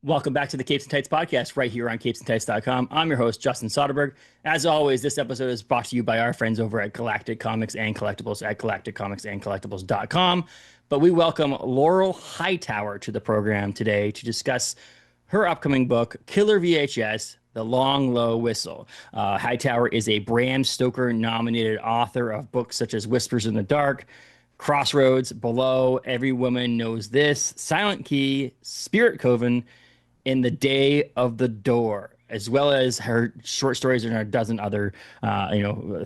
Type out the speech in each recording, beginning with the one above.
Welcome back to the Capes and Tights podcast right here on capesandtights.com. I'm your host, Justin Soderberg. As always, this episode is brought to you by our friends over at Galactic Comics and Collectibles at galacticcomicsandcollectibles.com. But we welcome Laurel Hightower to the program today to discuss her upcoming book, Killer VHS, The Long Low Whistle. Hightower is a Bram Stoker-nominated author of books such as Whispers in the Dark, Crossroads, Below, Every Woman Knows This, Silent Key, Spirit Coven, in the Day of the Door, as well as her short stories and a dozen other,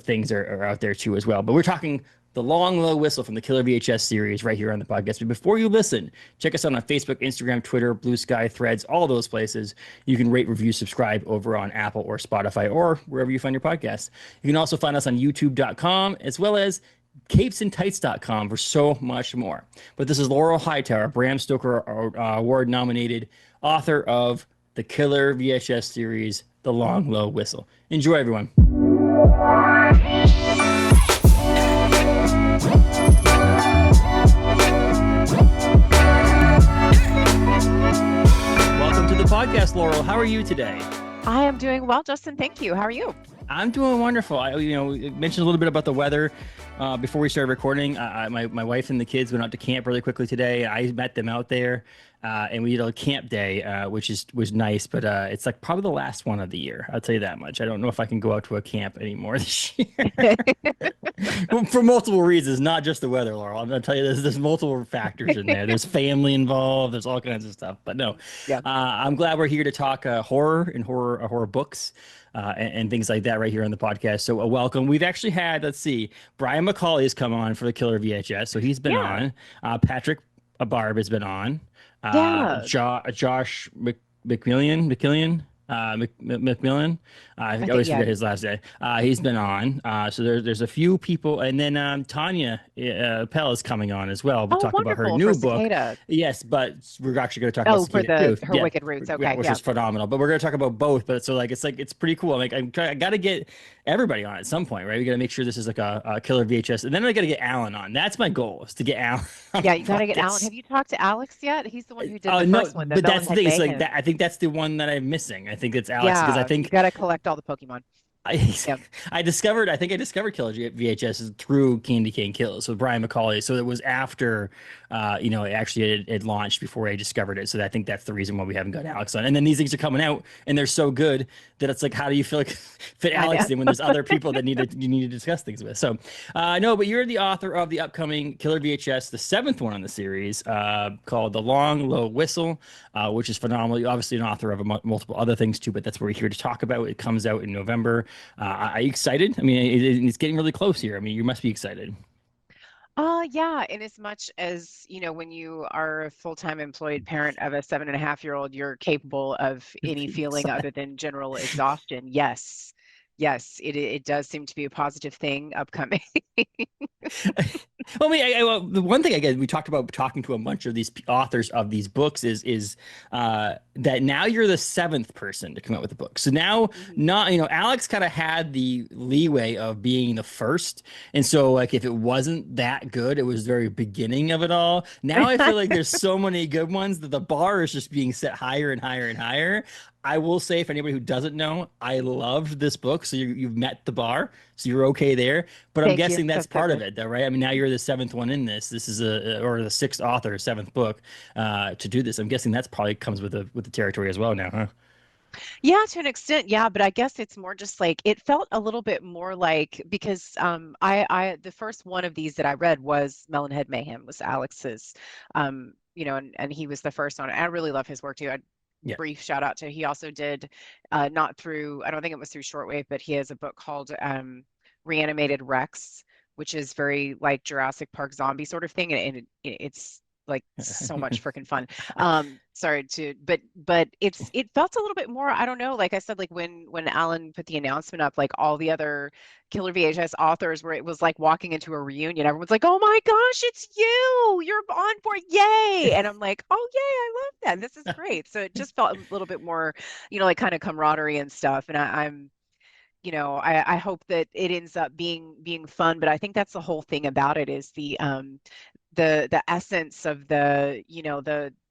things are out there too as well. But we're talking The Long Low Whistle from the Killer VHS series right here on the podcast. But before you listen, check us out on Facebook, Instagram, Twitter, Blue Sky, Threads, all those places. You can rate, review, subscribe over on Apple or Spotify or wherever you find your podcasts. You can also find us on youtube.com as well as capesandtights.com for so much more. But this is Laurel Hightower, Bram Stoker Award nominated author of the Killer VHS series, The Long Low Whistle. Enjoy, everyone. Welcome to the podcast, Laurel. How are you today? I am doing well, Justin. Thank you. How are you? I'm doing wonderful. We mentioned a little bit about the weather before we started recording. My wife and the kids went out to camp really quickly today. I met them out there, and we did a camp day, which was nice. But it's like probably the last one of the year. I'll tell you that much. I don't know if I can go out to a camp anymore this year for multiple reasons, not just the weather, Laurel. I'm going to tell you there's multiple factors in there. There's family involved. There's all kinds of stuff. But no, yeah. I'm glad we're here to talk horror and horror books. And things like that right here on the podcast. So welcome. We've actually had, Brian McCauley has come on for the Killer VHS. So he's been on. Patrick Barb has been on. Josh McMillan. I always forget his last name. He's been on. So there's a few people, and then Tanya Pell is coming on as well. We'll talk about her new book. Cicada. Yes, but we're actually going to talk about Cicada too. Her Wicked Roots. Okay, which is phenomenal. But we're going to talk about both. But so it's pretty cool. I got to get everybody on at some point, right? We got to make sure this is like a Killer VHS, and then I got to get Alan on. That's my goal, is to get Alan. Yeah, you got to get Alan. Have you talked to Alex yet? He's the one who did the first one. But that's the thing. It's like that. I think that's the one that I'm missing. I think it's Alex because I think you got to collect all the Pokemon. I discovered Killer VHS through Candy Cane Kills with Brian McCauley. So it was after, it had launched before I discovered it. So I think that's the reason why we haven't got Alex on. And then these things are coming out and they're so good that it's like, how do you feel like fit Alex in when there's other people that you need to discuss things with? So no, but you're the author of the upcoming Killer VHS, the 7th one on the series, called The Long Low Whistle, which is phenomenal. You're obviously an author of multiple other things too, but that's what we're here to talk about. It comes out in November. Are you excited? I mean, it's getting really close here. I mean, you must be excited. Yeah. And as much as, when you are a full-time employed parent of a 7.5-year-old, you're capable of any feeling other than general exhaustion. Yes. Yes, it does seem to be a positive thing upcoming. Well, the one thing we talked about talking to a bunch of these authors of these books is that now you're the 7th person to come out with a book. So now, Alex kind of had the leeway of being the first, and so like if it wasn't that good, it was the very beginning of it all. Now I feel like there's so many good ones that the bar is just being set higher and higher and higher. I will say, for anybody who doesn't know, I loved this book. So you've met the bar, so you're okay there. But I'm guessing that's part of it, though, right? I mean, now you're the 7th one in this. This is or the 6th author, 7th book to do this. I'm guessing that's probably comes with the territory as well now, huh? Yeah, to an extent, yeah. But I guess it's more just like it felt a little bit more like because I the first one of these that I read was Melonhead Mayhem, was Alex's, and he was the first one. I really love his work too. Brief shout out to, he also did not through, I don't think it was through Shortwave, but he has a book called Reanimated Rex, which is very like Jurassic Park zombie sort of thing, and it's like so much freaking fun. But it felt a little bit more, I don't know, like I said, like when Alan put the announcement up, like all the other Killer VHS authors, where it was like walking into a reunion, everyone's like, oh my gosh, it's you're on board, yay. And I'm like, oh yay, I love that, this is great. So it just felt a little bit more, like kind of camaraderie and stuff. And I'm I hope that it ends up being fun, but I think that's the whole thing about it, is the essence of the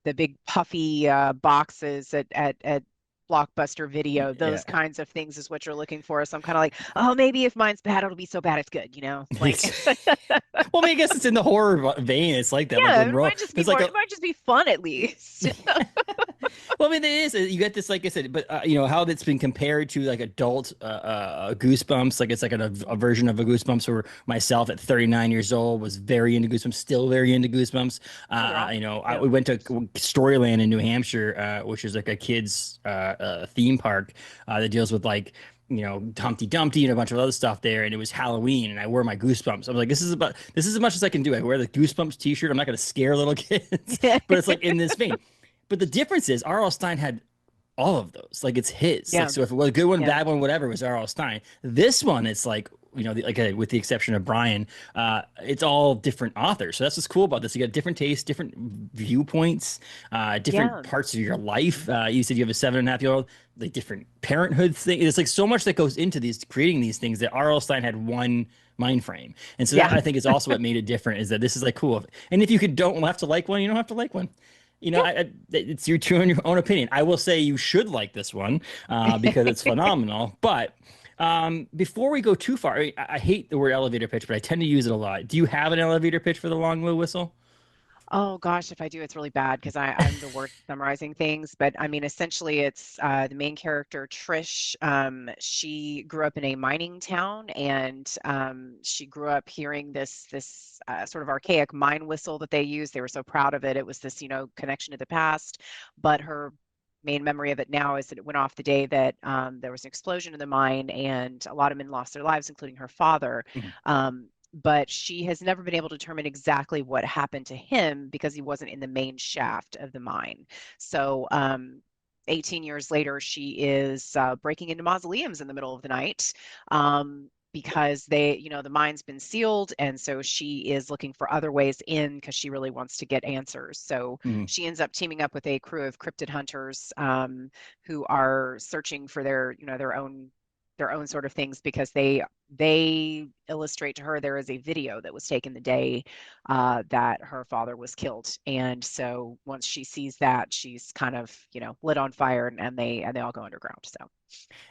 the big puffy boxes at Blockbuster Video, Yeah. those kinds of things is what you're looking for. So I'm kind of like, oh, maybe if mine's bad, it'll be so bad it's good, you know? Like, Well, I mean, I guess it's in the horror vein. It's like that. Like yeah, when it Ro, might just be there's like more, a it might just be fun at least. well, I mean, it is. You get this, like I said, but you know how that's been compared to like adult Goosebumps. Like it's like a version of a Goosebumps. Where myself at 39 years old was very into Goosebumps, still very into Goosebumps. Oh, they're You awesome. know, Yeah. we went to Storyland in New Hampshire, which is like a kids theme park that deals with like you know Humpty Dumpty and a bunch of other stuff there, and it was Halloween, and I wore my Goosebumps. I was like, this is as much as I can do. I wear the Goosebumps T-shirt. I'm not going to scare little kids, but it's like in this vein. But the difference is R.L. Stein had all of those. Like it's his. Like Yeah. so, if it was a good one, Yeah. bad one, whatever, it was R.L. Stein. This one, it's like you know, like with the exception of Brian, it's all different authors. So that's what's cool about this. You got different tastes, different viewpoints, different Yeah. parts of your life. You said you have a 7.5-year-old, like different parenthood thing. It's like so much that goes into these creating these things that R.L. Stein had one mind frame. And so that Yeah. I think is also what made it different is that this is like cool. And if you could don't have to like one, you don't have to like one. You know, it's your true and your own opinion. I will say you should like this one because it's phenomenal. But before we go too far, I hate the word elevator pitch, but I tend to use it a lot. Do you have an elevator pitch for the long low whistle? Oh gosh, if I do, it's really bad because I'm the worst at summarizing things. But I mean, essentially, it's the main character, Trish. She grew up in a mining town, and she grew up hearing this sort of archaic mine whistle that they used. They were so proud of it. It was this, you know, connection to the past. But her main memory of it now is that it went off the day that there was an explosion in the mine, and a lot of men lost their lives, including her father. Mhm. But she has never been able to determine exactly what happened to him because he wasn't in the main shaft of the mine. So, 18 years later, she is breaking into mausoleums in the middle of the night because you know, the mine's been sealed. And so she is looking for other ways in because she really wants to get answers. So Mhm. she ends up teaming up with a crew of cryptid hunters who are searching for their, you know, their own sort of things because they illustrate to her there is a video that was taken the day that her father was killed, and so once she sees that, she's kind of, you know, lit on fire, and they all go underground. So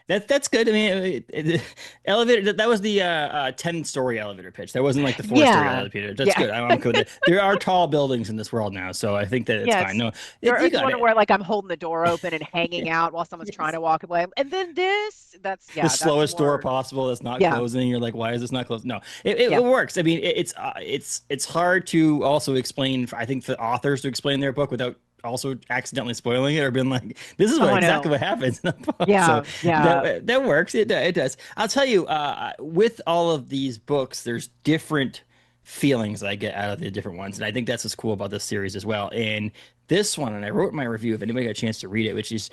That's good. I mean, elevator. That was the 10-story elevator pitch. That wasn't like the 4-story yeah, elevator pitch. That's yeah, good. I'm cool with that. There are tall buildings in this world now, so I think that it's yeah. fine. No, you It's got one it. where like I'm holding the door open and Yeah. hanging out while someone's trying Yes. to walk away, and then this, The that's slowest door more, possible that's not yeah, closing. You're like, why is this not closed? No, yeah. it works. I mean, it's hard to also explain. I think for authors to explain their book without also accidentally spoiling it or being like, this is Oh, what I exactly know. what happens in the book. So Yeah, yeah, that works. It does. I'll tell you, with all of these books, there's different feelings I get out of the different ones, and I think that's what's cool about this series as well. And this one, and I wrote in my review if anybody got a chance to read it, which is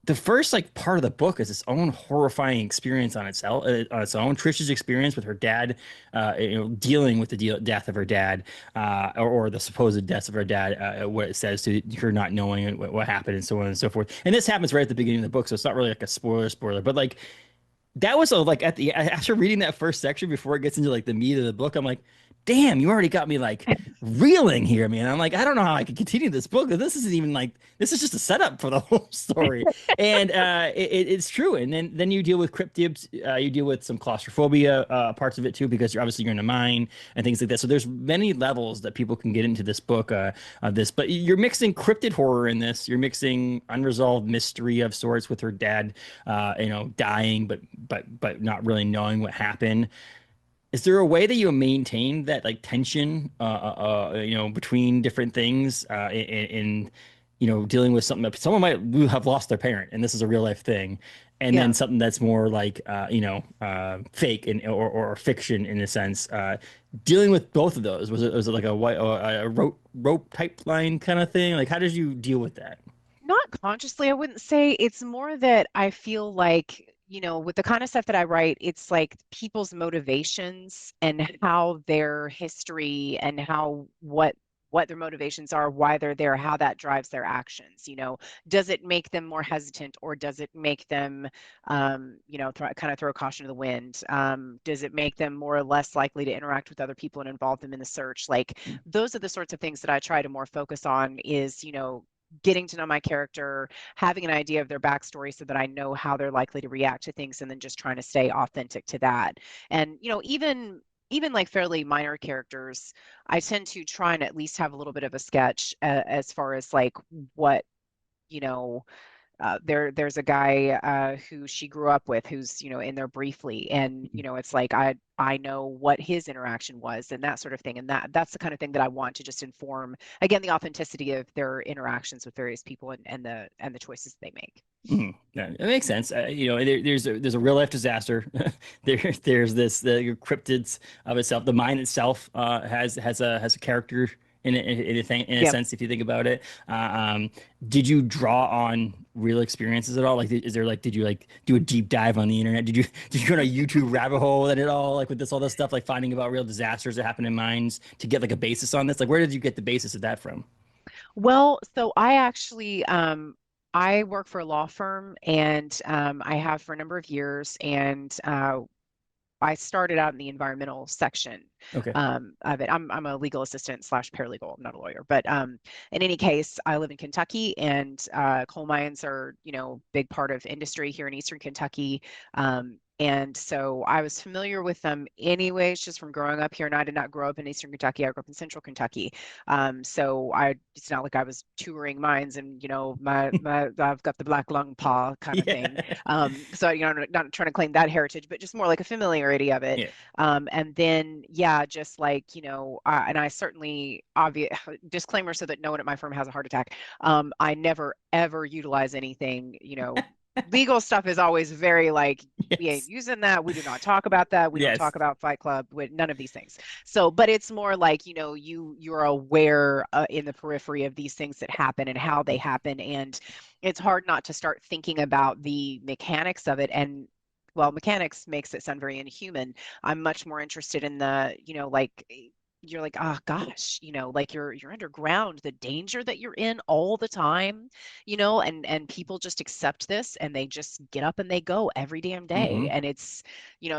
the first like part of the book is its own horrifying experience on its own. Trish's experience with her dad, you know, dealing with the death of her dad, or the supposed death of her dad, what it says to her not knowing what happened and so on and so forth. And this happens right at the beginning of the book, so it's not really like a spoiler, but like that was like at the after reading that first section before it gets into like the meat of the book, I'm like, damn, you already got me like reeling here, man. I'm like, I don't know how I can continue this book. This isn't even like this is just a setup for the whole story, and it's true. And then you deal with cryptids, you deal with some claustrophobia parts of it too, because you're in a mine and things like that. So there's many levels that people can get into this book of this, but you're mixing cryptid horror in this. You're mixing unresolved mystery of sorts with her dad, you know, dying, but not really knowing what happened. Is there a way that you maintain that like tension, you know, between different things, you know, dealing with something that someone might have lost their parent, and this is a real life thing, and then yeah. something that's more like, you know, fake and or fiction in a sense. Dealing with both of those, was it like a rope type line kind of thing? Like, how did you deal with that? Not consciously, I wouldn't say. It's more that I feel like, you know, with the kind of stuff that I write, it's like people's motivations and how their history and how what their motivations are, why they're there, how that drives their actions. You know, does it make them more hesitant, or does it make them, you know, kind of throw caution to the wind? Does it make them more or less likely to interact with other people and involve them in the search? Like those are the sorts of things that I try to more focus on. Is, you know, getting to know my character, having an idea of their backstory so that I know how they're likely to react to things, and then just trying to stay authentic to that. And, even like fairly minor characters, I tend to try and at least have a little bit of a sketch as far as like what, you know, there's a guy who she grew up with who's, in there briefly, and it's like I know what his interaction was and that sort of thing, and that's the kind of thing that I want to just inform, again, the authenticity of their interactions with various people, and the choices they make. Yeah, it makes sense. There's a real life disaster. There's this the cryptids of itself. The mind itself has a character in a Yeah. sense, if you think about it. Did you draw on real experiences at all? Like, did you like do a deep dive on the internet? Did you go on a YouTube rabbit hole at it all? Like with all this stuff, like finding about real disasters that happen in mines to get like a basis on this? Like, where did you get the basis of that from? Well, so I work for a law firm, and I have for a number of years, and I started out in the environmental section Okay. of it. I'm a legal assistant slash paralegal. I'm not a lawyer, but in any case, I live in Kentucky, and coal mines are, big part of industry here in Eastern Kentucky. And so I was familiar with them anyways, just from growing up here. And I did not grow up in Eastern Kentucky. I grew up in Central Kentucky. It's not like I was touring mines and, I've got the black lung paw kind of thing. Yeah. So, I'm not trying to claim that heritage, but just more like a familiarity of it. Yeah. And then, yeah, just like, and I certainly, obvious disclaimer so that no one at my firm has a heart attack. I never, ever utilize anything, legal stuff is always very like, we ain't Yes. using that. We do not talk about that. We don't Yes. talk about Fight Club with none of these things. So, but it's more like, you're aware in the periphery of these things that happen and how they happen. And it's hard not to start thinking about the mechanics of it. And well, mechanics makes it sound very inhuman. I'm much more interested in the, like you're like, oh gosh, like you're underground, the danger that you're in all the time, and people just accept this and they just get up and they go every damn day. Hmm. And it's,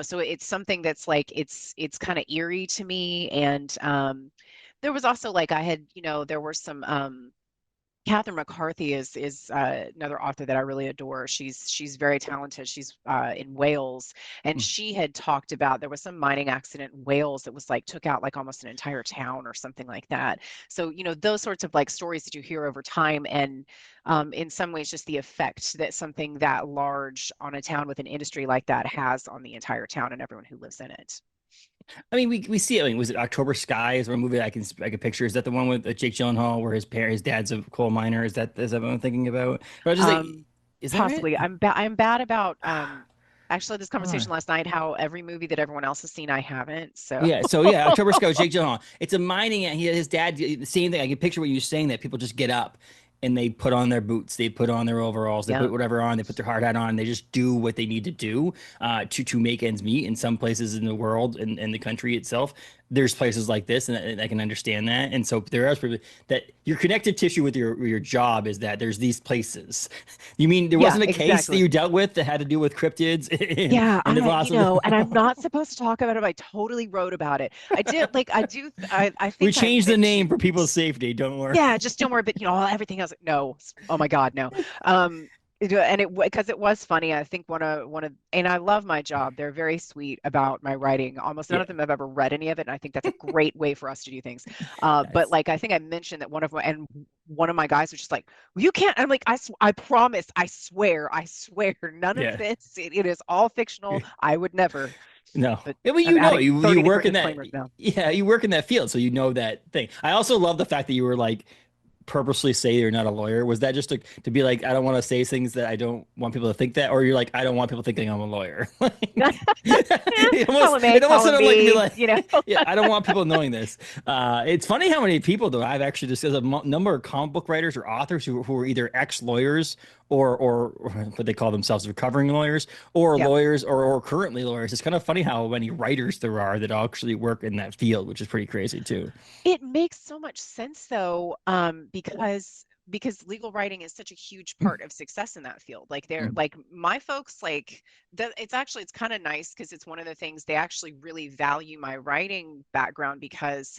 so it's something that's like it's kind of eerie to me. And there was also like I had, there were some Catherine McCarthy is another author that I really adore. She's very talented. She's in Wales, and she had talked about there was some mining accident in Wales that was like took out like almost an entire town or something like that. So those sorts of like stories that you hear over time, and in some ways just the effect that something that large on a town with an industry like that has on the entire town and everyone who lives in it. I mean, we see it. I mean, was it October Sky? Is one movie I can picture? Is that the one with Jake Gyllenhaal where his dad's a coal miner? Is that what I'm thinking about? But I was just like, Um, is that it? Possibly. I'm bad about actually this Hold on. conversation last night, how every movie that everyone else has seen I haven't. So Yeah, so yeah, October Sky with Jake Gyllenhaal. It's a mining. His dad, the same thing. I can picture what you're saying that people just get up and they put on their boots, they put on their overalls, they yeah. put whatever on, they put their hard hat on, they just do what they need to do to make ends meet. In some places in the world and the country itself, there's places like this, and I can understand that. And so there are people that your connective tissue with your job is that there's these places. You mean there Yeah, wasn't a case that exactly. you dealt with that had to do with cryptids and Yeah, and the loss of and I'm not supposed to talk about it, but I totally wrote about it. I did like I do I We think I changed the name mentioned, for people's safety. Don't worry. yeah, just don't worry, but everything else, no. Oh my God, no. Um and because it was funny. I think and I love my job. They're very sweet about my writing. Almost none Yeah. of them have ever read any of it, and I think that's a great way for us to do things. But Nice. like I think I mentioned that one of my guys was just like, well, you can't. I'm like, I promise, I swear, none of Yeah. this. It is all fictional. I would never. No. But Yeah, well, I'm adding you 30 work different in that. disclaimers now. Yeah, you work in that field, so you know that thing. I also love the fact that you were like purposely say you're not a lawyer. Was that just to be like, I don't want to say things that I don't want people to think that, or you're like, I don't want people thinking I'm a lawyer? Like, it almost Column A, it almost column sounded like me B, like, yeah, I don't want people knowing this. It's funny how many people though I've actually just there's a number of comic book writers or authors who are either ex-lawyers or what they call themselves recovering lawyers or Yeah. lawyers or currently lawyers. It's kind of funny how many writers there are that actually work in that field, which is pretty crazy too. It makes so much sense though, because legal writing is such a huge part of success in that field. Like they're like my folks like that. It's kind of nice because it's one of the things they actually really value my writing background because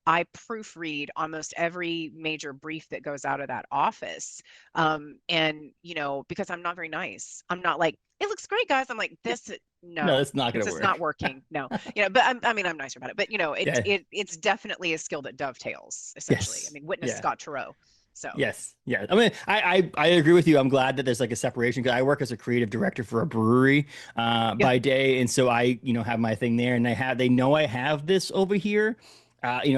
I proofread almost every major brief that goes out of that office. And, because I'm not very nice, I'm not like, it looks great, guys. I'm like, No, no, that's not this gonna is work. not working. No, but I mean, I'm nicer about it. But, Yeah. it's definitely a skill that dovetails, essentially. I Yes. mean, witness Yeah. Scott Turow. So, Yes. Yeah. I mean, I agree with you. I'm glad that there's like a separation because I work as a creative director for a brewery yeah. by day, and so I have my thing there, and they know I have this over here.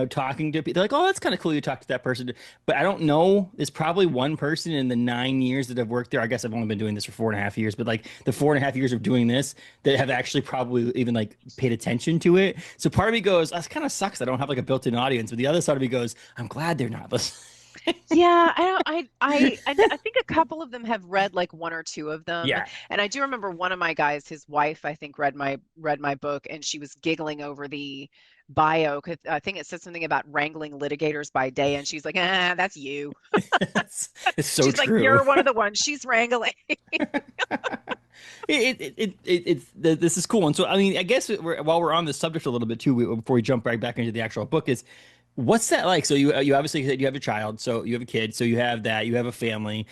Talking to people, they're like, "Oh, that's kind of cool. You talk to that person," but I don't know. There's probably one person in the 9 years that I've worked there. I guess I've only been doing this for 4.5 years, but like the 4.5 years of doing this, that have actually probably even like paid attention to it. So part of me goes, "That kind of sucks. I don't have like a built-in audience," but the other side of me goes, "I'm glad they're not listening." Yeah, I don't, I think a couple of them have read like one or two of them, Yeah. and I do remember one of my guys, his wife, I think read my book, and she was giggling over the bio 'cause I think it said something about wrangling litigators by day, and she's like, that's you. It's so She's like, true. you're one of the ones she's wrangling. This is cool. And so, I mean, I guess while we're on this subject a little bit too, before we jump right back into the actual book, is what's that like? So you obviously said you have a child, so you have a kid, so you have that, you have a family,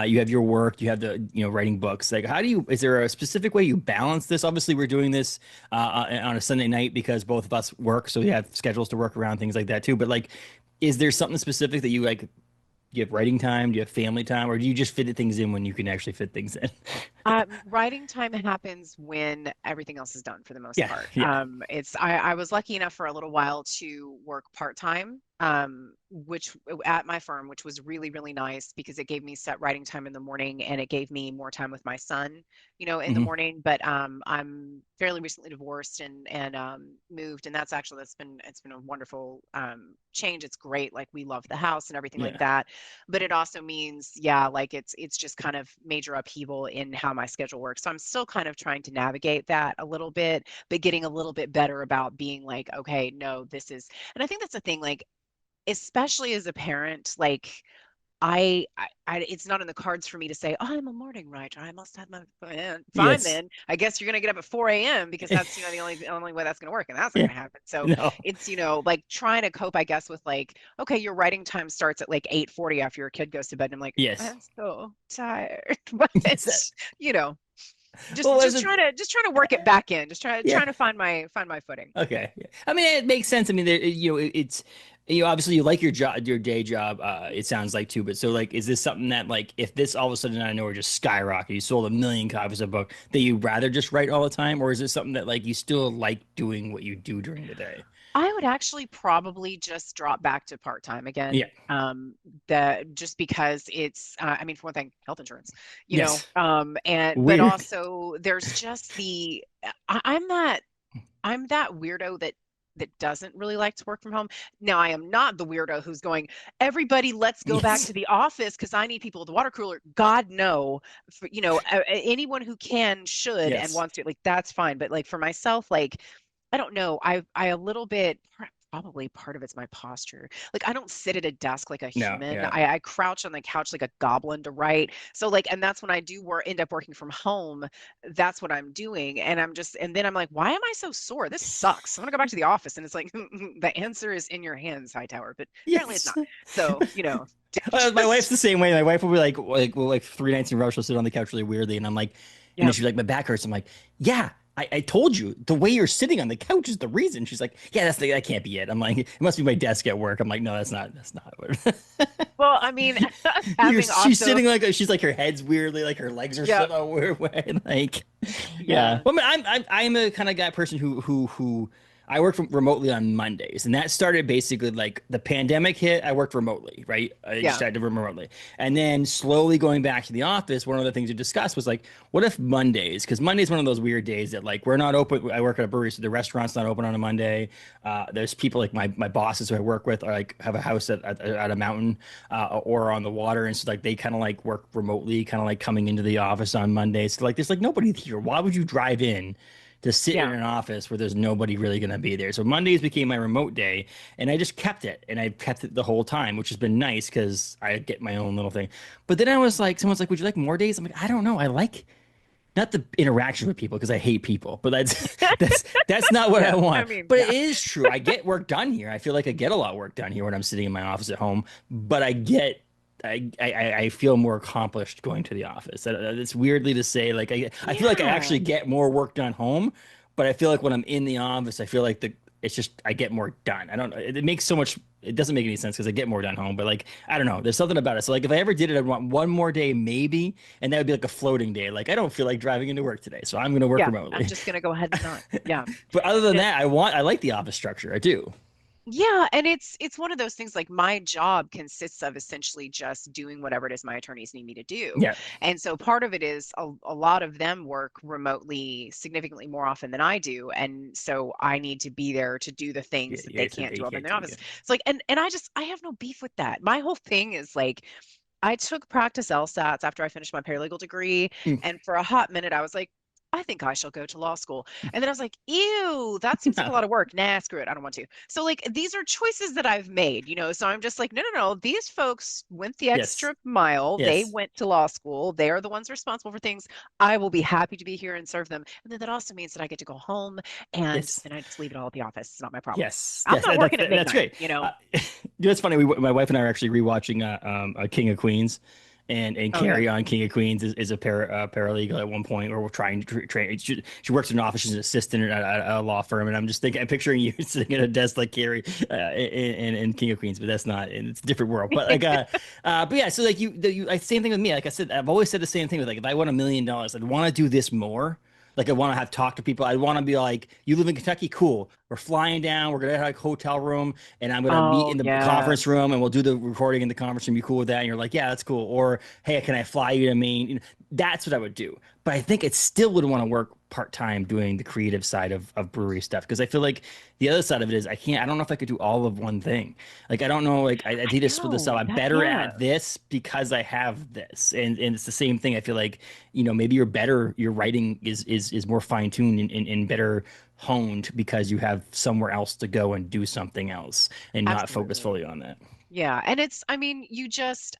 you have your work, you have the writing books. Like, is there a specific way you balance this? Obviously, we're doing this on a Sunday night because both of us work, so we have schedules to work around things like that too. But like, is there something specific that you like? Do you have writing time? Do you have family time, or do you just fit things in when you can actually fit things in? Writing time happens when everything else is done for the most Yeah, part. yeah. I was lucky enough for a little while to work part-time, which at my firm, which was really, really nice because it gave me set writing time in the morning and it gave me more time with my son, in the Hmm. morning. But I'm fairly recently divorced and moved, and it's been a wonderful change. It's great. Like we love the house and everything like Yeah. that, but it also means, yeah, like it's just kind of major upheaval in how my schedule works. So I'm still kind of trying to navigate that a little bit, but getting a little bit better about being like, okay, no, and I think that's the thing, like, especially as a parent, like it's not in the cards for me to say, oh, I'm a morning writer. I must have my fine Yes. then. I guess you're gonna get up at 4 a.m. because that's the only way that's gonna work, and that's not Yeah. gonna happen. So No. it's like trying to cope, I guess, with like, okay, your writing time starts at like 8:40 after your kid goes to bed, and I'm like, Yes. I'm so tired, but Yes. you know, just Well, as just a, trying to work it back in, just yeah. trying to find my footing. Okay. Yeah. I mean, it makes sense. I mean, it's obviously you like your job, your day job. It sounds like too. But so, like, is this something that, like, if this all of a sudden out of nowhere just skyrocket, you sold 1 million copies of a book, that you rather just write all the time, or is it something that like you still like doing what you do during the day? I would actually probably just drop back to part-time Yeah. again. That just because I mean, for one thing, health insurance, Yes. but Weird. also there's just I'm that weirdo that doesn't really like to work from home. Now, I am not the weirdo who's going, everybody, let's go back Yes. to the office because I need people with the water cooler. God, no. Anyone who can, should, and Yes. wants to, like, that's fine. But like for myself, like, I don't know. I a little bit, probably part of it's my posture. Like I don't sit at a desk like a No. human. Yeah. I crouch on the couch like a goblin to write. So like, and that's when I do end up working from home. That's what I'm doing. And then I'm like, why am I so sore? This sucks. I'm gonna go back to the office. And it's like, the answer is in your hands, Hightower. But apparently it's Yes. not. So, My wife's just, the same way. My wife will be like 3 nights in a row, she'll sit on the couch really weirdly, and I'm like, yeah. she's like, my back hurts. I'm like, yeah, I told you the way you're sitting on the couch is the reason. She's like, yeah, that can't be it. I'm like, it must be my desk at work. I'm like, no, that's not what. Well, I mean, having She's also, sitting she's like her head's weirdly, like her legs are yeah, set a weird way, like, yeah. yeah, Well, I mean, I'm a kind of guy person who I work from remotely on Mondays, and that started basically like the pandemic hit. I worked remotely, right? I just yeah, had to work remotely, and then slowly going back to the office. One of the things to discuss was like, what if Mondays? Because Monday's one of those weird days that like we're not open. I work at a brewery, so the restaurant's not open on a Monday. There's people like my bosses who I work with are like have a house at a mountain or on the water, and so like they kind of like work remotely, kind of like coming into the office on Mondays. So like there's like nobody here. Why would you drive in to sit in yeah. an office where there's nobody really going to be there? So Mondays became my remote day, and I just kept it, and I kept it the whole time, which has been nice because I get my own little thing. But then I was like, someone's like, "Would you like more days?" I'm like, I don't know. not the interaction with people because I hate people, but that's not what I Yeah, I want. mean, But it yeah. is true. I get work done here. I feel like I get a lot of work done here when I'm sitting in my office at home, but I feel more accomplished going to the office. It's weirdly to say, like I feel like I Yeah. actually get more work done home, but I feel like when I'm in the office, I feel like it's just I get more done. I don't know. It makes so much. It doesn't make any sense because I get more done home. But like I don't know. There's something about it. So like if I ever did it, I'd want one more day maybe, and that would be like a floating day. Like I don't feel like driving into work today, so I'm going to work Yeah, I'm remotely. just gonna go ahead and not. Yeah. But other than No, that, I like the office structure. I do. yeah, and it's one of those things like my job consists of essentially just doing whatever it is my attorneys need me to do. Yeah. And so part of it is a lot of them work remotely significantly more often than I do. And so I need to be there to do the Yeah. things that Yeah. they So can't you do up in can't the do. office. Yeah. It's like, and I have no beef with that. My whole thing is like I took practice LSATs after I finished my paralegal degree, Mm. and for a hot minute I was like, I think I shall go to law school. And then I was like, ew, that seems like a lot of work. Nah, screw it. I don't want to. So, like, these are choices that I've made, you know? So I'm just like, no, no, no. These folks went the Yes. extra mile. They Yes. went to law school. They are the ones responsible for things. I will be happy to be here and serve them. And then that also means that I get to go home and Yes. then I just leave it all at the office. It's not my problem. Yes. I'm Yes. not working at That's midnight, great. you know? You know, it's funny. My wife and I are actually rewatching King of Queens, and Oh, yeah. Carrie on King of Queens is a paralegal at one point, or we're trying to train. She works in an office. She's an assistant at a law firm, and I'm just thinking, I'm picturing you sitting at a desk like Carrie in King of Queens, but that's not. It's a different world. But like, but yeah. So like same thing with me. Like I said, I've always said the same thing with like if I won $1 million, I'd want to do this more. Like I want to have talk to people. I want to be like, you live in Kentucky, cool. We're flying down. We're gonna have a hotel room, and I'm gonna meet Oh, in the conference yes. room, and we'll do the recording in the conference room. You cool with that? And you're like, yeah, that's cool. Or hey, can I fly you to Maine? You know, that's what I would do. But I think it still would want to work part time doing the creative side of brewery stuff because I feel like the other side of it is I can't. I don't know if I could do all of one thing. Like I don't know. Like I I need to split this up. know I'm that. better Yeah, at this because I have this, and it's the same thing. I feel like maybe you're better. Your writing is more fine tuned and better honed because you have somewhere else to go and do something else and not focus absolutely. fully on that. Yeah, and I mean,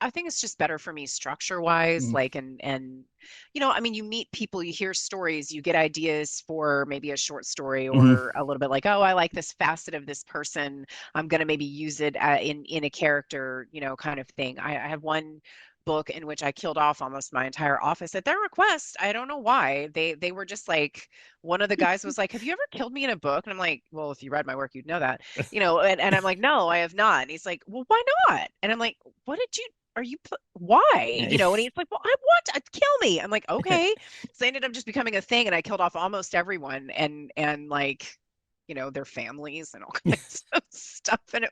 I think it's just better for me structure wise, Mm, like, I mean, you meet people, you hear stories, you get ideas for maybe a short story mhm. or a little bit like, oh, I like this facet of this person. I'm gonna maybe use it in a character, kind of thing. I have one book in which I killed off almost my entire office at their request. I don't know why. They were just like, one of the guys was like, have you ever killed me in a book? And I'm like, well, if you read my work, you'd know that, and I'm like, no, I have not. And he's like, well, why not? And I'm like, what did you, are you, why? And he's like, well, I want to kill me. I'm like, okay. So I ended up just becoming a thing and I killed off almost everyone and like, their families and all kinds of stuff. And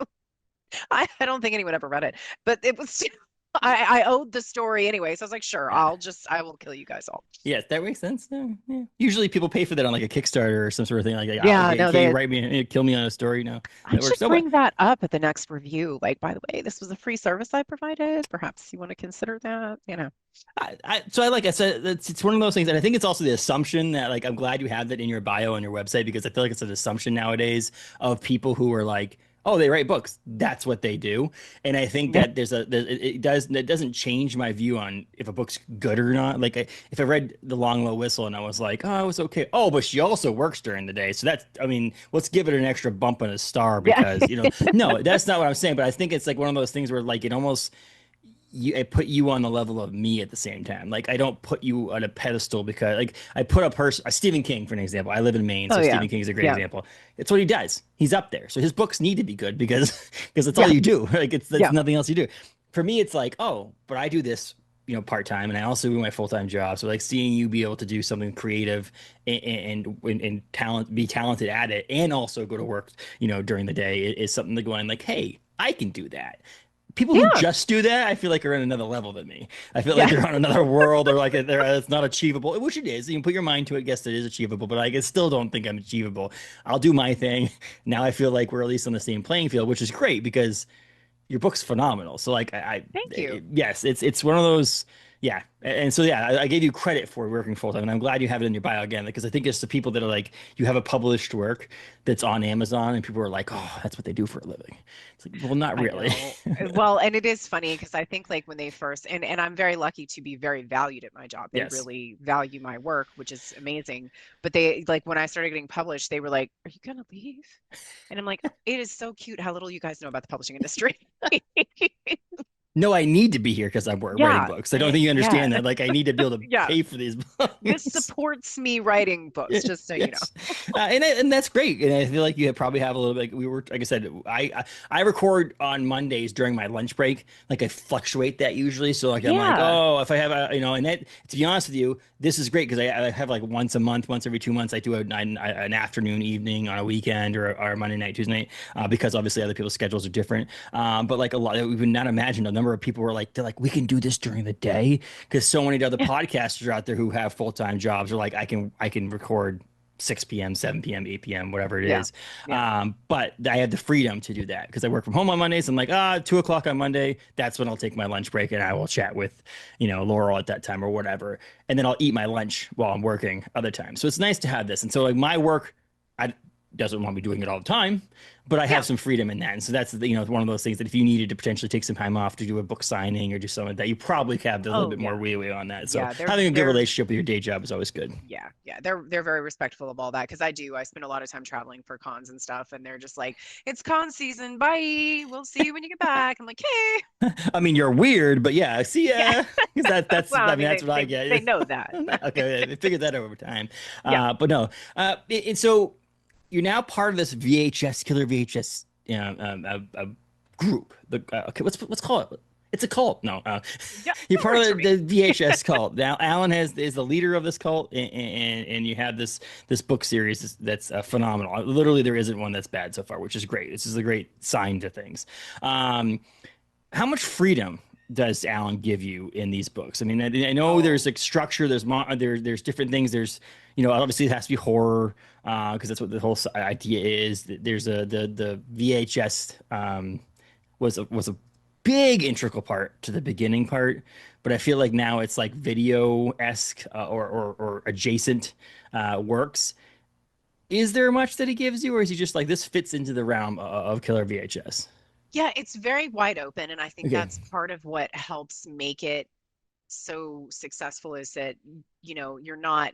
I don't think anyone ever read it, but it was, I owed the story anyway. So I was like, sure, Yeah. I will kill you guys all. Yes, that makes sense. Yeah, yeah. Usually people pay for that on like a Kickstarter or some sort of thing. Like, oh, Yeah, okay, no, can you they, write me, kill me on a story? No, I that works. should So, bring that up at the next review. Like, by the way, this was a free service I provided. Perhaps you want to consider that. like I said, it's one of those things, and I think it's also the assumption that like I'm glad you have that in your bio on your website because I feel like it's an assumption nowadays of people who are like, oh, they write books. That's what they do, and I think Yeah. that it doesn't change my view on if a book's good or not. Like if I read The Long Low Whistle and I was like, oh, it was okay. Oh, but she also works during the day, so that's I mean, let's give it an extra bump and a star Yeah. because no, that's not what I'm saying. But I think it's like one of those things where like it almost I put you on the level of me at the same time. Like I don't put you on a pedestal because like I put a Stephen King for an example. I live in Maine, Oh so yeah. Stephen King is a great Yeah. example. It's what he does. He's up there. So his books need to be good because that's all Yeah. you do. Like it's Yeah. nothing else you do. For me, it's like, oh, but I do this, part-time and I also do my full-time job. So like seeing you be able to do something creative and be talented at it and also go to work, during the day is something to go on like, hey, I can do that. People who Yeah. just do that, I feel like are in another level than me. I feel like Yeah. they're on another world or like it's not achievable, which it is. You can put your mind to it. Yes, it is achievable, but I still don't think I'm achievable. I'll do my thing. Now I feel like we're at least on the same playing field, which is great because your book's phenomenal. So like Thank you. yes, it's one of those. Yeah. And so, yeah, I gave you credit for working full time. And I'm glad you have it in your bio again, because I think it's the people that are like, you have a published work that's on Amazon and people are like, oh, that's what they do for a living. It's like, well, not I really. know. Well, and it is funny because I think like when they first and I'm very lucky to be very valued at my job. They Yes. really value my work, which is amazing. But they like when I started getting published, they were like, "Are you gonna leave?" And I'm like, "It is so cute how little you guys know about the publishing industry." No, I need to be here because I'm writing Yeah, books. I don't think you yeah, understand that. Like, I need to be able to yeah. pay for these This books. supports me writing books, just so you know. Yes, and that's great. And I feel like you probably have a little bit. Like we were, like I said, I record on Mondays during my lunch break. Like I fluctuate that usually. So like I'm like, Yeah. oh, if I have a, and that, to be honest with you, this is great because I have like once a month, once every 2 months, I do an afternoon, evening on a weekend or Monday night, Tuesday night, because obviously other people's schedules are different. But like a lot, we would not imagine a number of people were like, they're like, we can do this during the day because so many other podcasters out there who have full-time jobs are like, I can record 6 p.m., 7 p.m., 8 p.m., whatever it Yeah. is. Yeah. But I have the freedom to do that because I work from home on Mondays. I'm like, 2 o'clock on Monday, that's when I'll take my lunch break and I will chat with, Laurel at that time or whatever. And then I'll eat my lunch while I'm working other times. So it's nice to have this. And so like my work, I doesn't want me doing it all the time, but I have Yeah. some freedom in that. And so that's one of those things that if you needed to potentially take some time off to do a book signing or do something like that, you probably have a little Oh, bit more yeah. leeway on that. So Yeah, having a good they're relationship with your day job is always good. yeah, they're very respectful of all that because I spend a lot of time traveling for cons and stuff, and they're just like, "It's con season, bye. We'll see you when you get back." I'm like, "Hey, I mean, you're weird, but yeah, see yeah." ya. Because Well, I I mean, mean, that's what I they get. know that. Okay, I figured that out over time. Yeah, But no. And so you're now part of this VHS, Killer VHS, group. Okay, let's call it. It's a cult. No, yeah, you're that part works for of me. the VHS cult. Now, Alan is the leader of this cult, and you have this book series that's phenomenal. Literally, there isn't one that's bad so far, which is great. This is a great sign to things. Um, how much freedom does Alan give you in these books? I mean, I know there's Oh, like structure, there's different things. There's, obviously it has to be horror, because that's what the whole idea is. There's the VHS was a big integral part to the beginning part, but I feel like now it's like video-esque, or adjacent works. Is there much that he gives you, or is he just like this fits into the realm of Killer VHS? yeah, it's very wide open, and I think Okay. that's part of what helps make it so successful is that you're not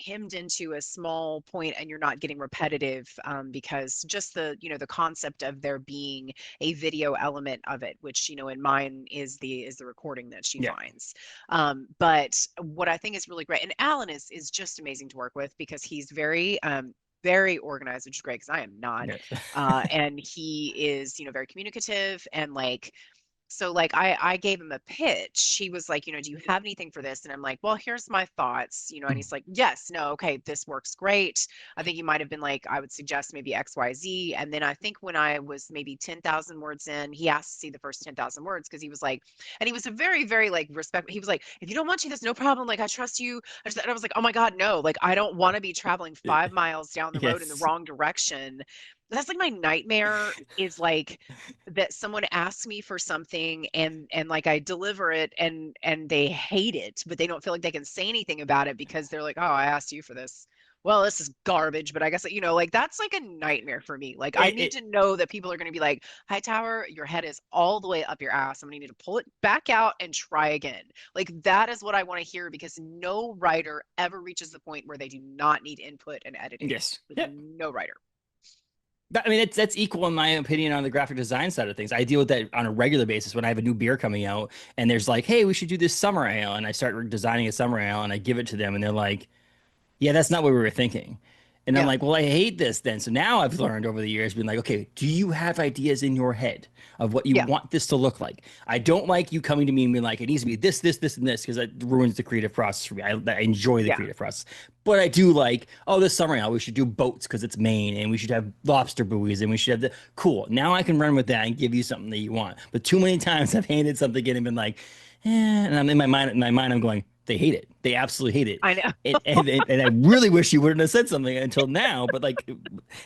hemmed into a small point and you're not getting repetitive because just the concept of there being a video element of it, which in mine is the recording that she Yeah. finds. But what I think is really great, and Alan is just amazing to work with because he's very organized, which is great because I am not. Yeah. And he is very communicative and like so like I gave him a pitch. He was like, do you have anything for this? And I'm like, well, here's my thoughts, and he's like, yes, no, okay, this works great. I think you might have been like, I would suggest maybe XYZ. And then I think when I was maybe 10,000 words in, he asked to see the first 10,000 words because he was like, and he was a very, very like respect. He was like, if you don't want to, that's no problem. Like, I trust you. And I was like, oh my God, no, like, I don't want to be traveling 5 miles down the road in the Yes. wrong direction. That's like my nightmare is like that someone asks me for something and like I deliver it and they hate it, but they don't feel like they can say anything about it because they're like, "Oh, I asked you for this." Well, this is garbage, but I guess like that's like a nightmare for me. Like I It, need it, to know that people are going to be like, "Hightower, your head is all the way up your ass. I'm going to need to pull it back out and try again." Like that is what I want to hear because no writer ever reaches the point where they do not need input and editing. yes. Like Yeah. no writer. I mean, that's equal in my opinion on the graphic design side of things. I deal with that on a regular basis when I have a new beer coming out and there's like, hey, we should do this summer ale. And I start designing a summer ale and I give it to them and they're like, yeah, that's not what we were thinking. And I'm Yeah. like, well, I hate this then. So now I've learned over the years, being like, okay, do you have ideas in your head of what you Yeah. want this to look like? I don't like you coming to me and being like, it needs to be this, this, this, and this, because it ruins the creative process for me. I enjoy the Yeah. creative process. But I do like, oh, this summer now we should do boats because it's Maine and we should have lobster buoys and we should have the cool. Now I can run with that and give you something that you want. But too many times I've handed something in and been like, and I'm in my mind, I'm going, they hate it. They absolutely hate it. I know. And I really wish you wouldn't have said something until now. But like,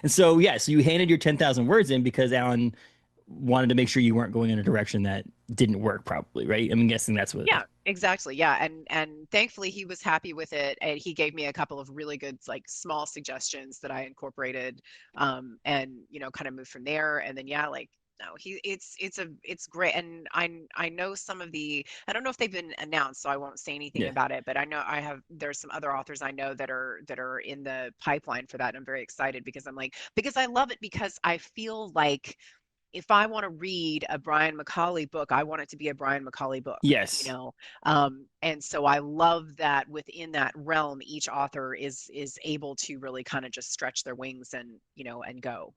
and so yeah, so you handed your 10,000 words in because Alan wanted to make sure you weren't going in a direction that didn't work, probably, right? I'm guessing that's what. Yeah. Exactly. Yeah. And thankfully he was happy with it, and he gave me a couple of really good like small suggestions that I incorporated, and kind of moved from there. And then yeah, like no, it's great. And I know some of the, I don't know if they've been announced, so I won't say anything Yeah. about it, but I know there's some other authors I know that are in the pipeline for that. And I'm very excited because because I love it, because I feel like if I want to read a Brian Macaulay book, I want it to be a Brian Macaulay book, you Yes. know. And so I love that within that realm, each author is able to really kind of just stretch their wings and go.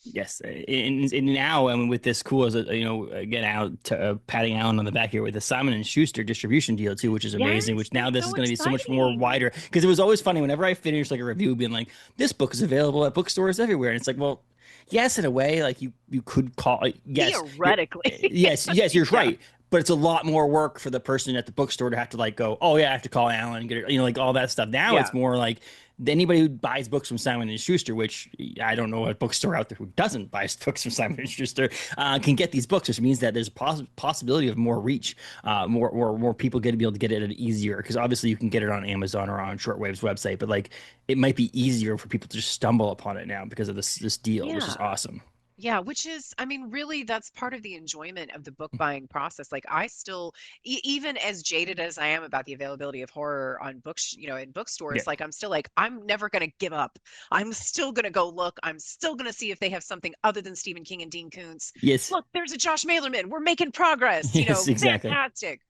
Yes, and now, I mean, with this cool, as a, again, out to, patting Allen on the back here with the Simon and Schuster distribution deal too, which is amazing. Yes, Which now that's this is so going to be so much more exciting. wider, because it was always funny whenever I finished like a review being like, "This book is available at bookstores everywhere," and it's like, well, yes, in a way, like you could call it, yes, Theoretically. yes, you're Yeah. right. But it's a lot more work for the person at the bookstore to have to like go, oh yeah, I have to call Alan and get it, like all that stuff. Now Yeah. it's more like anybody who buys books from Simon and Schuster, which I don't know a bookstore out there who doesn't buy books from Simon and Schuster, can get these books, which means that there's a possibility of more reach, more people get to be able to get it easier. Because obviously you can get it on Amazon or on Shortwave's website, but like it might be easier for people to just stumble upon it now because of this deal, which is Yeah. awesome. Yeah, which is, I mean, really, that's part of the enjoyment of the book buying process. Like, I still, even as jaded as I am about the availability of horror on books, in Yeah. bookstores, like, I'm still like, I'm never going to give up. I'm still going to go look. I'm still going to see if they have something other than Stephen King and Dean Koontz. Yes. Look, there's a Josh Malerman. We're making progress, Yes. Exactly. fantastic.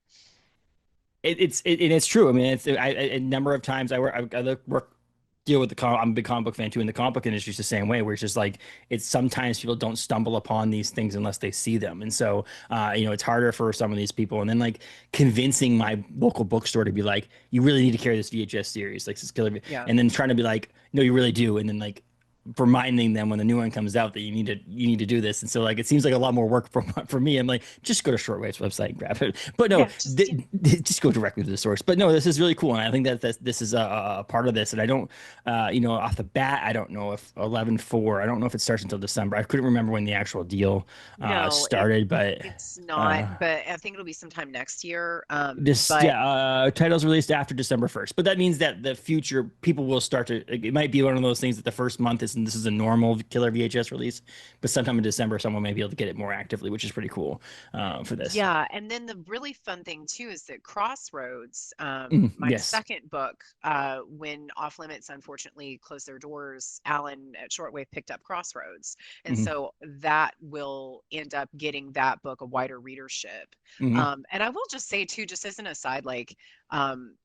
And it's true. I mean, a number of times I work deal with I'm a big comic book fan too, and the comic book industry is the same way, where it's just like it's sometimes people don't stumble upon these things unless they see them, and so it's harder for some of these people, and then like convincing my local bookstore to be like, you really need to carry this VHS series, like this Killer, Yeah. and then trying to be like, no, you really do, and then like reminding them when the new one comes out that you need to do this. And so like it seems like a lot more work for me. I'm like, just go to Shortwave's website and grab it. But no, Yeah. Just, just go directly to the source. But no, this is really cool, and I think that this is a part of this. And I don't, off the bat, I don't know if 11/4. I don't know if it starts until December. I couldn't remember when the actual deal no, started, but it's not, uh, but I think it'll be sometime next year. this But yeah, title's released after December 1st, but that means that the future people will start to. It might be one of those things that the first month is, and this is a normal Killer VHS release, but sometime in December, someone may be able to get it more actively, which is pretty cool for this. yeah, and then the really fun thing too is that Crossroads, my Yes. second book, when Off Limits unfortunately closed their doors, Alan at Shortwave picked up Crossroads, and Hmm. so that will end up getting that book a wider readership. Hmm. And I will just say too, just as an aside, like um,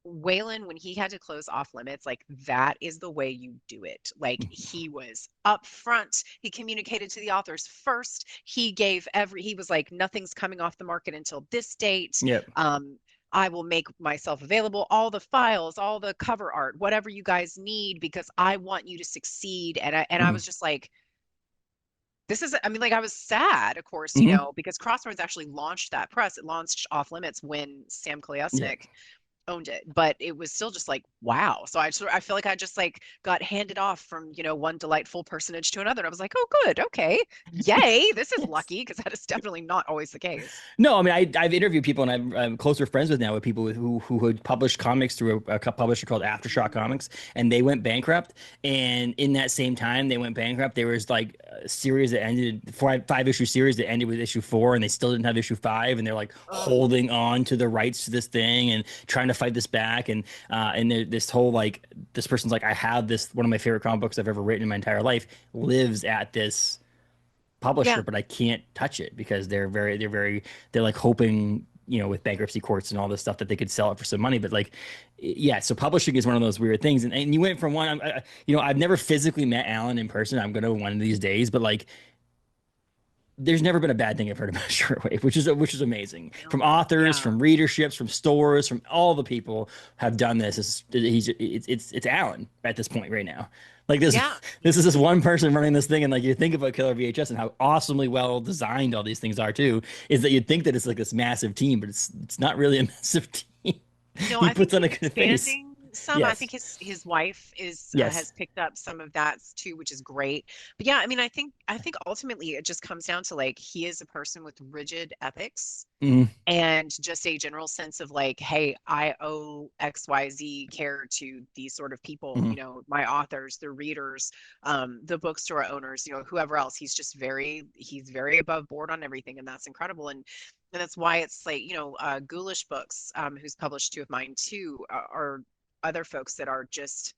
Waylon, when he had to close Off Limits, like that is the way you do it. Like he was upfront. He communicated to the authors first. He was like, nothing's coming off the market until this date. Yep. Um, I will make myself available, all the files, all the cover art, whatever you guys need, because I want you to succeed. And I Hmm. was just like, I mean, like I was sad, of course, Hmm. because Crossroads actually launched that press. It launched Off Limits when Sam Yep. Koleosnik owned it, but it was still just like wow. So I feel like I just like got handed off from one delightful personage to another. And I was like, oh good, okay, yay, this is Yes. lucky, because that is definitely not always the case. No, I mean I've interviewed people, and I'm closer friends with now with people who had published comics through a publisher called Aftershock Mm. Comics, and they went bankrupt. And in that same time they went bankrupt, there was like a series that ended five issue series that ended with issue 4, and they still didn't have issue 5, and they're like Ugh. holding on to the rights to this thing and trying to fight this back. And this whole like this person's like, I have this one of my favorite comic books I've ever written in my entire life lives at this Yeah, publisher, but I can't touch it because they're like hoping, with bankruptcy courts and all this stuff that they could sell it for some money. But like, yeah, so publishing is one of those weird things. And you went from one, I've never physically met Alan in person. I'm going to one of these days, but like, there's never been a bad thing I've heard about Shortwave, which is amazing. From no, authors, yeah, from readerships, from stores, from all the people have done this. It's Alan at this point right now. Like this, yeah. this is this one person running this thing, and like you think about Killer VHS and how awesomely well designed all these things are too. Is that you'd think that it's like this massive team, but it's not really a massive team. No, He I think puts on a good face. some. I Yes. think his wife is Yes. has picked up some of that too, which is great. But yeah, I mean, I think ultimately it just comes down to like he is a person with rigid ethics Mhm. and just a general sense of like, hey, I owe XYZ care to these sort of people, Mhm. you know, my authors, the readers, the bookstore owners, you know, whoever else. He's very above board on everything, and that's incredible. And that's why it's like, you know, Ghoulish Books, who's published two of mine too, are other folks that are just,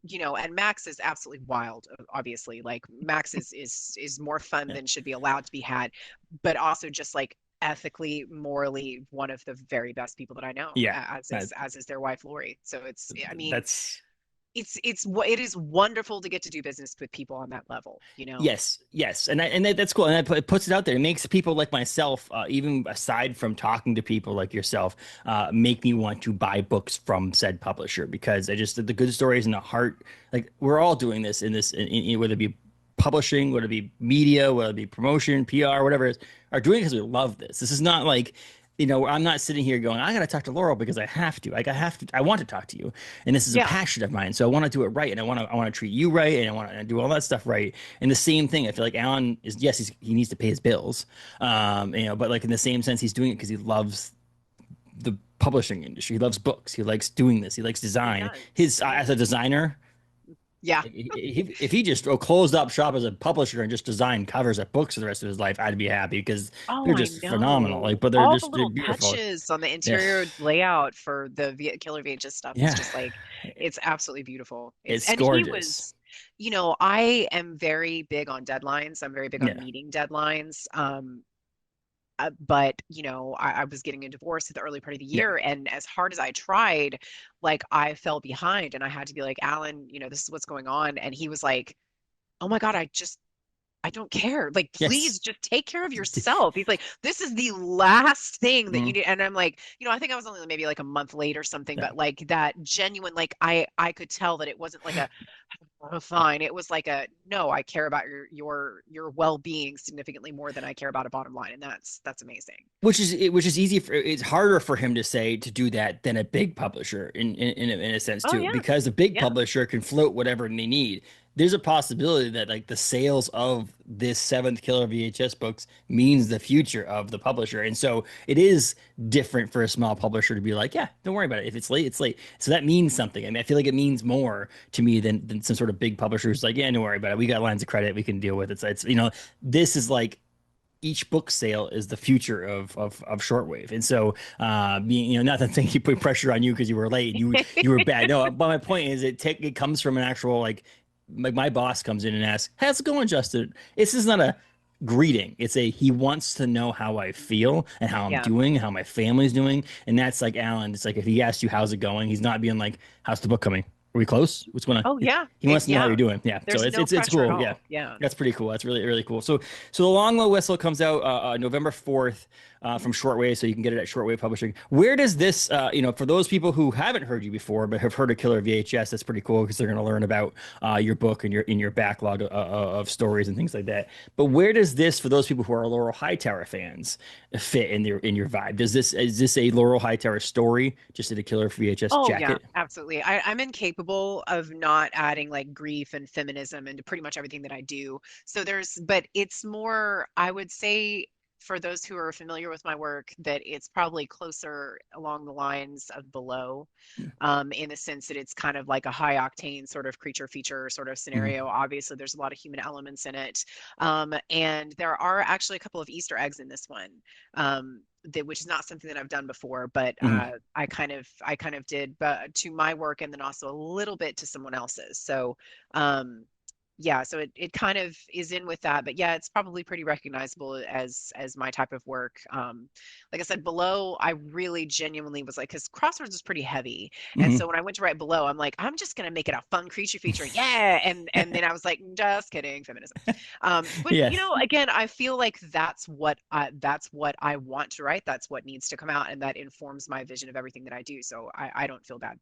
you know, and Max is absolutely wild, obviously. Like Max is more fun Yeah. than should be allowed to be had, but also just like ethically, morally, one of the very best people that I know, Yeah. That, as is their wife Lori. So I mean, that's it is wonderful to get to do business with people on that level, you know? yes, yes, that's cool, and it puts it out there. It makes people like myself, even aside from talking to people like yourself, make me want to buy books from said publisher because I just the good stories in the heart. Like we're all doing this whether it be publishing, whether it be media, whether it be promotion, PR, whatever it is, are doing it because we love this. This is not like. I'm not sitting here going, I got to talk to Laurel because I have to. Like, I have to. I want to talk to you, and this is a Yeah, passion of mine. So I want to do it right, and I want to treat you right, and I want to do all that stuff right. And the same thing, I feel like Alan is yes, he needs to pay his bills, but like in the same sense, he's doing it because he loves the publishing industry. He loves books. He likes doing this. He likes he design. does. His Yeah. as a designer, Yeah. if he just closed up shop as a publisher and just designed covers of books for the rest of his life, I'd be happy because Oh, they're I just phenomenal. know. Like, but All the they're little beautiful. touches on the Yeah, interior layout for the Killer VHS stuff is yeah, just like, it's absolutely beautiful. it's And he gorgeous. was, you know, I am very big on deadlines. I'm very big on Yeah, meeting deadlines. But you know, I was getting a divorce at the early part of the yeah, year, and as hard as I tried, like I fell behind, and I had to be like, Alan, you know, this is what's going on, and he was like, oh my God, I don't care. Like, yes. please just take care of yourself. He's like, this is the last thing that you Mm, need. And I'm like, you know, I think I was only maybe like a month late or something, yeah. but like that genuine, like I could tell that it wasn't like a oh, fine. It was like a no, I care about your well-being significantly more than I care about a bottom line. And that's amazing. Which is easy for it's harder for him to say to do that than a big publisher in a sense Oh too yeah. because a big Yeah. publisher can float whatever they need. There's a possibility that like the sales of this seventh Killer VHS books means the future of the publisher, and so it is different for a small publisher to be like, yeah, don't worry about it. If it's late, it's late. So that means something. I mean, I feel like it means more to me than some sort of big publisher who's like, yeah, don't worry about it. We got lines of credit. We can deal with it. So it's this is like each book sale is the future of shortwave. And so being not that thing you put pressure on you because you were late, you were bad. No, but my point is it comes from an actual like my boss comes in and asks, how's it going, Justin? This is not a greeting. It's a he wants to know how I feel and how I'm Yeah. doing, how my family's doing. And that's like Alan. It's like if he asks you how's it going, he's not being like, how's the book coming? Are we close? What's going on? Oh yeah. He wants to know how Yeah. you're doing. Yeah. So There's no it's pressure at cool. Yeah. all. Yeah. That's pretty cool. That's really, really cool. So the Long Low Whistle comes out November 4th from Shortwave, so you can get it at Shortwave Publishing. Where does this, for those people who haven't heard you before but have heard of Killer VHS, that's pretty cool because they're going to learn about your book and your backlog of stories and things like that. But where does this, for those people who are Laurel Hightower fans, fit in your vibe? Is this a Laurel Hightower story just in a Killer VHS Oh yeah, jacket? absolutely. I'm incapable of not adding like grief and feminism into pretty much everything that I do. But it's more, I would say, for those who are familiar with my work, that it's probably closer along the lines of Below, in the sense that it's kind of like a high octane sort of creature feature sort of Mhm. scenario. Obviously, there's a lot of human elements in it. And there are actually a couple of Easter eggs in this one. Which is not something that I've done before, but Mhm. I kind of did, but to my work and then also a little bit to someone else's. So um, yeah, so it kind of is in with that, but yeah, it's probably pretty recognizable as my type of work. Like I said, Below, I really genuinely was like, because Crossroads is pretty heavy, and Mhm. so when I went to write Below, I'm like, I'm just gonna make it a fun creature feature, yeah, and then I was like, just kidding, feminism. But you Yes. know, again, I feel like that's what I want to write. That's what needs to come out, and that informs my vision of everything that I do. So I don't feel bad.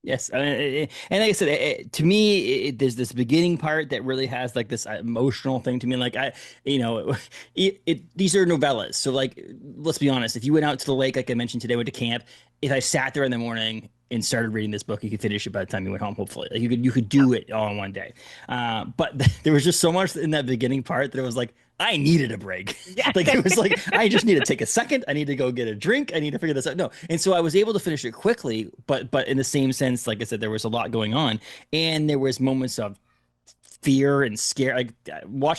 Yes, and like I said, to me, there's this beginning part that really has like this emotional thing to me. Like you know, these are novellas. So like, let's be honest. If you went out to the lake, like I mentioned today, went to camp. If I sat there in the morning and started reading this book, you could finish it by the time you went home. Hopefully, like you could Yeah. do it all in one day. But there was just so much in that beginning part that it was like I needed a break. Yeah. Like it was like I just need to take a second. I need to go get a drink. I need to figure this out. No, and so I was able to finish it quickly, but in the same sense, like I said, there was a lot going on, and there was moments of fear and scare. Like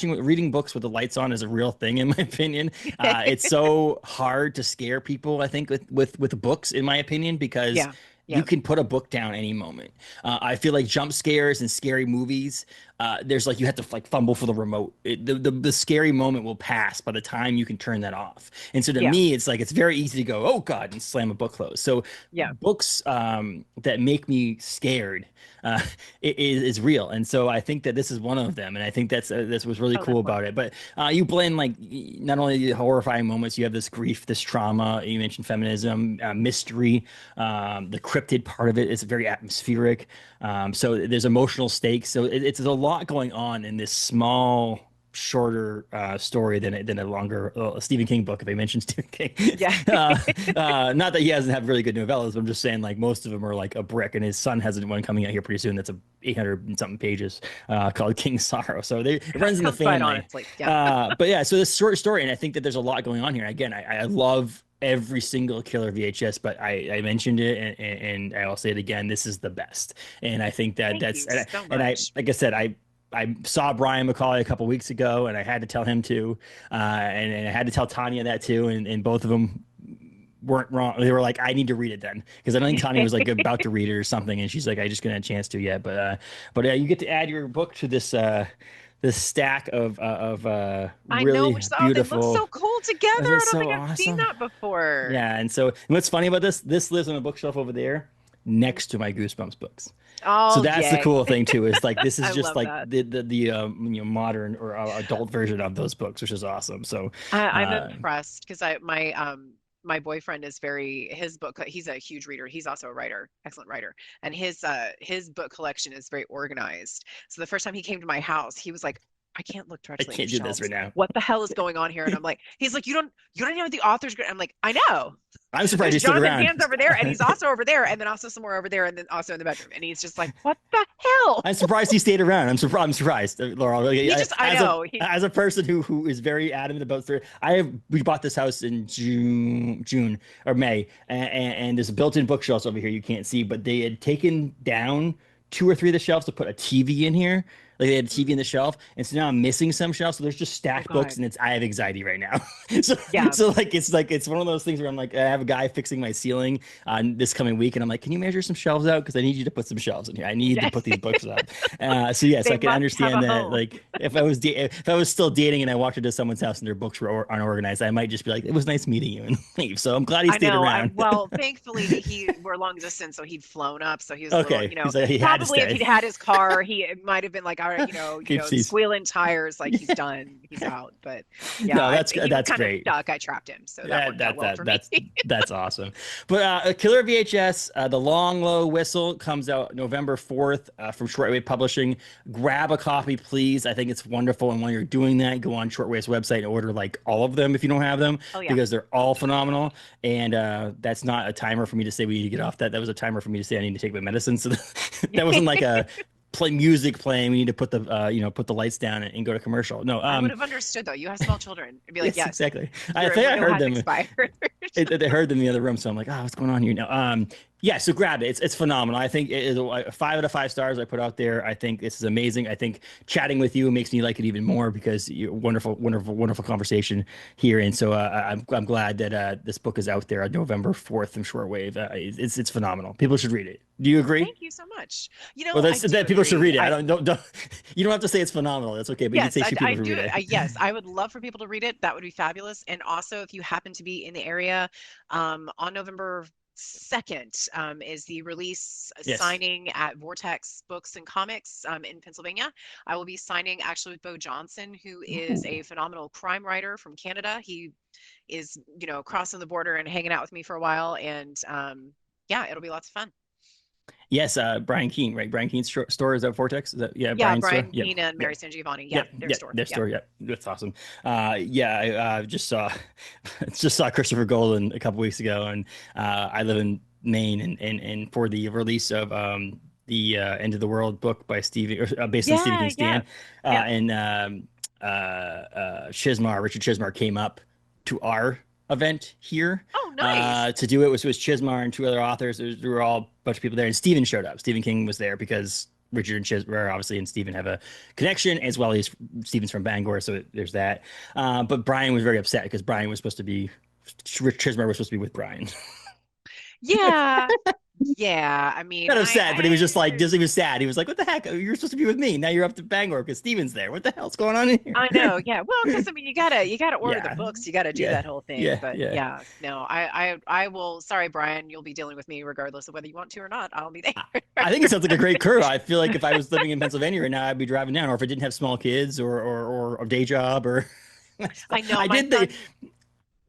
reading books with the lights on is a real thing, in my opinion. It's so hard to scare people. I think with books, in my opinion, because Yeah. you Yeah. can put a book down any moment. I feel like jump scares and scary movies. There's like you have to like fumble for the remote. The scary moment will pass by the time you can turn that off. And so to Yeah. me, it's like it's very easy to go, oh God, and slam a book closed. So Yeah. books that make me scared uh, is real. And so I think that this is one of them. And I think that's what's really Oh, cool that's about wonderful. it. But you blend like not only the horrifying moments, you have this grief, this trauma. You mentioned feminism, mystery. The cryptid part of it is very atmospheric. So there's emotional stakes. So it's a lot going on in this small, shorter story than a longer Stephen King book. If I mentioned Stephen King, Yeah. uh, not that he hasn't had really good novellas, but I'm just saying like most of them are like a brick. And his son has one coming out here pretty soon that's a 800 and something pages called King's Sorrow. So it runs in the Comes by it family. honestly. Yeah. But yeah, so this short story, and I think that there's a lot going on here. Again, I love every single Killer VHS, but I mentioned it and I'll say it again. This is the best, and I think that Thank that's you so and I much. like I said I saw Brian McCauley a couple weeks ago, and I had to tell him too, and I had to tell Tanya that too, and both of them weren't wrong. They were like, I need to read it then because I don't think Tanya was like about to read it or something, and she's like, I just didn't have a chance to yet. But yeah, you get to add your book to this stack of I know, really which oh, they look beautiful. so cool together. Isn't it I don't so think I've seen awesome? that before. Yeah, and so and what's funny about this lives on a bookshelf over there next to my Goosebumps books. So Oh, that's the yay. cool thing too, is like this is I just love like that. the modern or adult version of those books, which is awesome. So I'm uh impressed because my boyfriend is very his book he's a huge reader. He's also a writer, excellent writer. And his book collection is very organized. So the first time he came to my house, he was like, I can't look I directly at your can't do this right shelves. now. What the hell is going on here? And I'm like, he's like, you don't know what the author's. I'm like, I know. I'm surprised There's you stood Jonathan around. Dan's over there, and he's also over there, and then also somewhere over there, and then also in the bedroom. And he's just like, what the hell? I'm surprised he stayed around. I'm surprised, Laurel. He just, I As a know. He, person who is very adamant about three, we bought this house in June or May, and there's a built-in bookshelves over here you can't see, but they had taken down two or three of the shelves to put a TV in here. Like they had a TV in the shelf, and so now I'm missing some shelves. So there's just oh stacked books, God. and I have anxiety right now. so Yeah. so like it's one of those things where I'm like I have a guy fixing my ceiling this coming week, and I'm like, can you measure some shelves out because I need you to put some shelves in here. I need to Yeah. put these books up. So yes, They I can must have understand a that. home. Like if I was still dating and I walked into someone's house and their books were unorganized, I might just be like, it was nice meeting you and leave. So I'm glad he I stayed know. around. Well, thankfully we're long distance, so he'd flown up. So he was a little, Okay, he's like he had to probably if stay. he'd had his car, he it might have been like, all right, Keeps these. squealing tires, like he's done, he's out. But yeah, No, he was that's kind of great. stuck. I trapped him, so that worked out well for me. That's awesome. But Killer VHS, the Long Low Whistle comes out November 4th from Shortwave Publishing. Grab a copy, please. I think it's wonderful. And while you're doing that, go on Shortwave's website and order like all of them if you don't have them Oh yeah. because they're all phenomenal. And that's not a timer for me to say we need to get off that. That was a timer for me to say I need to take my medicine. So that wasn't like a play music playing. We need to put the put the lights down and go to commercial. No, I would have understood though. You have small children. I'd be like, yes, yes, exactly. I your think I window heard has them. expired. They heard them in the other room, so I'm like, oh, what's going on here now? Yeah, so grab it. It's phenomenal. I think it is a 5 out of 5 stars I put out there. I think this is amazing. I think chatting with you makes me like it even more because you're wonderful, wonderful, wonderful conversation here. And so I'm glad that this book is out there on November 4th from Shortwave. It's phenomenal. People should read it. Do you agree? Thank you so much. Well, I do that people should agree. read it. I don't you don't have to say it's phenomenal. That's okay, but you can Yes, say I people should do. read it. Yes, I would love for people to read it. That would be fabulous. And also, if you happen to be in the area, on November 2nd, is the release Yes. signing at Vortex Books and Comics in Pennsylvania. I will be signing actually with Bo Johnson, who is Ooh. a phenomenal crime writer from Canada. He is, crossing the border and hanging out with me for a while. And yeah, it'll be lots of fun. Yes, Brian Keene, right? Brian Keene's store, is that Vortex? Is that, yeah, Yeah, Brian's store? Brian Yep. Keene and Yep. Mary Sangiovanni. Yeah, Yep, their yep, store. their Yeah. store. Yep, that's awesome. Yeah, I just saw just saw Christopher Golden a couple weeks ago, and I live in Maine, and for the release of the End of the World book by Stephen, based on Stephen Yeah, King's yeah. Stand, Yeah. and Richard Chismar came up to our event here Oh, nice. to do it. Was Chismar and two other authors. There were all a bunch of people there, and Stephen showed up. Stephen King was there because Richard and Chismar obviously and Stephen have a connection, as well as Stephen's from Bangor, so there's that. But Brian was very upset because Brian was supposed to be Chismar was supposed to be with Brian. Yeah. Yeah. I mean, Not upset, but he was just like, he was sad. He was like, "What the heck? You're supposed to be with me. Now you're up to Bangor because Stephen's there. What the hell's going on in here?" I know. Yeah. Well, because I mean, you gotta order the Yeah, books. You gotta do yeah, that whole thing. yeah, But yeah. yeah, no, I will. Sorry, Brian. You'll be dealing with me regardless of whether you want to or not. I'll be there. I think it sounds like a great curve. I feel like if I was living in Pennsylvania right now, I'd be driving down, or if I didn't have small kids or a day job or I know I my did the son.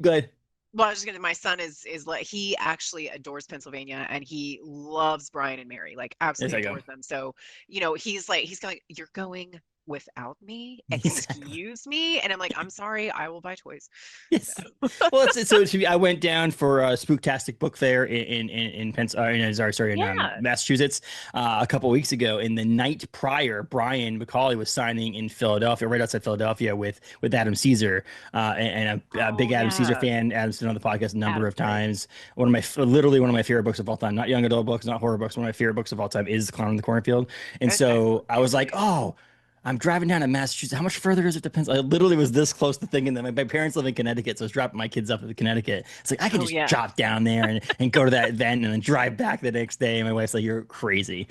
good. Well, I was just gonna. My son is like he actually adores Pennsylvania and he loves Brian and Mary, like Yes, absolutely I go. adores them. So, he's going, "You're going without me? Exactly. Excuse me?" And I'm like, "I'm sorry, I will buy toys." Yes. Well, I went down for a Spooktastic Book Fair in Yeah. Massachusetts a couple weeks ago. And the night prior, Brian McCauley was signing in Philadelphia, right outside Philadelphia, with Adam Caesar, and a big Oh Adam Caesar yeah, fan. Adam's been on the podcast a number Adam's of great. times. Literally one of my favorite books of all time. Not young adult books, not horror books. One of my favorite books of all time is The Clown in the Cornfield. And It's so excellent. I was like, oh. I'm driving down to Massachusetts. How much further is it to Pennsylvania? I literally was this close to thinking that my parents live in Connecticut, so I was dropping my kids up at Connecticut. It's like I can Oh just yeah. drop down there and go to that event and then drive back the next day. And my wife's like, "You're crazy."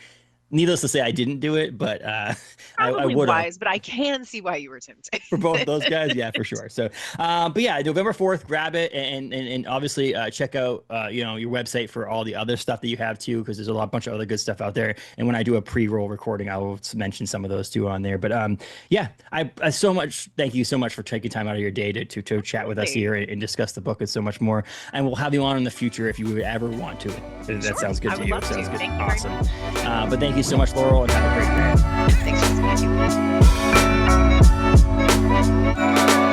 Needless to say, I didn't do it, but I Probably would have. wise, but I can see why you were tempted. For both those guys, yeah, for sure. So, but yeah, November 4th, grab it and obviously check out your website for all the other stuff that you have too, because there's a bunch of other good stuff out there. And when I do a pre-roll recording, I will mention some of those too on there. But yeah, I so much thank you so much for taking time out of your day to chat with us Absolutely. here and discuss the book and so much more. And we'll have you on in the future if you would ever want to. If that Sure. sounds good I to would you. love to. Sounds good. Thank you very Awesome. much. But thank you so much, Laurel, and have a great day. Thanks, Justin. You too.